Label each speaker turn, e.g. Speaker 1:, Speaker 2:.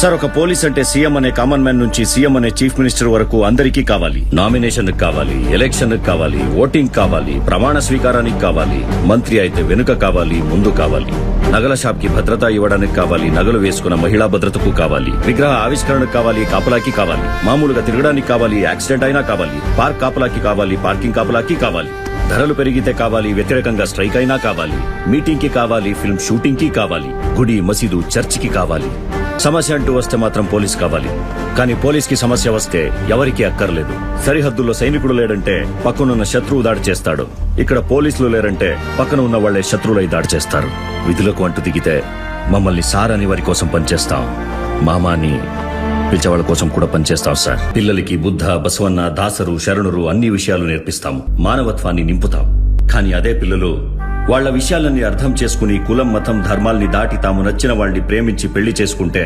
Speaker 1: Sir, ఒక police అంటే CM అనే కామన్ మ్యాన్ నుంచి సీఎం అనే చీఫ్ మినిస్టర్ వరకు అందరికీ కావాలి. నామినేషన్ కావాలి, ఎలక్షన్ కావాలి, ఓటింగ్ కావాలి, ప్రమాణ స్వీకారానికి కావాలి. మంత్రి అయితే వెనుక కావాలి, ముందు కావాలి. నగల షాప్ కి భద్రత ఇవ్వడానికి కావాలి, నగలు వేసుకున్న మహిళా భద్రతకు కావాలి. విగ్రహ ఆవిష్కరణకు కావాలి, కాపలాకి కావాలి. మామూలుగా తిరగడానికి కావాలి, యాక్సిడెంట్ అయినా కావాలి. పార్క్ కాపలాకి కావాలి, పార్కింగ్ కాపలాకి కావాలి. ధరలు పెరిగితే కావాలి, వ్యతిరేకంగా స్ట్రైక్ అయినా కావాలి. మీటింగ్ కి కావాలి, ఫిల్మ్ షూటింగ్ కి కావాలి. గుడి, మసీదు, చర్చికి కావాలి. సమస్య అంటూ వస్తే మాత్రం పోలీస్ కావాలి. కానీ పోలీస్ కి సమస్య వస్తే ఎవరికీ అక్కర్లేదు. సరిహద్దుల్లో సైనికుడు లేడంటే పక్కనున్న శత్రువు దాడి చేస్తాడు. ఇక్కడ పోలీసులు లేరంటే పక్కన ఉన్న వాళ్లే శత్రువులై దాడి చేస్తారు. విధులకు అంటూ దిగితే మమ్మల్ని సార్ అని వారి కోసం పనిచేస్తాం, మామాని పిలిచేవాళ్ళ కోసం కూడా పనిచేస్తాం సార్. పిల్లలకి బుద్ధ, బసవన్న, దాసరు, శరణురు అన్ని విషయాలు నేర్పిస్తాం, మానవత్వాన్ని నింపుతాం. కానీ అదే పిల్లలు వాళ్ల విషయాలన్నీ అర్థం చేసుకుని కులం, మతం, ధర్మాల్ని దాటి తాము నచ్చిన వాళ్ళని ప్రేమించి పెళ్లి చేసుకుంటే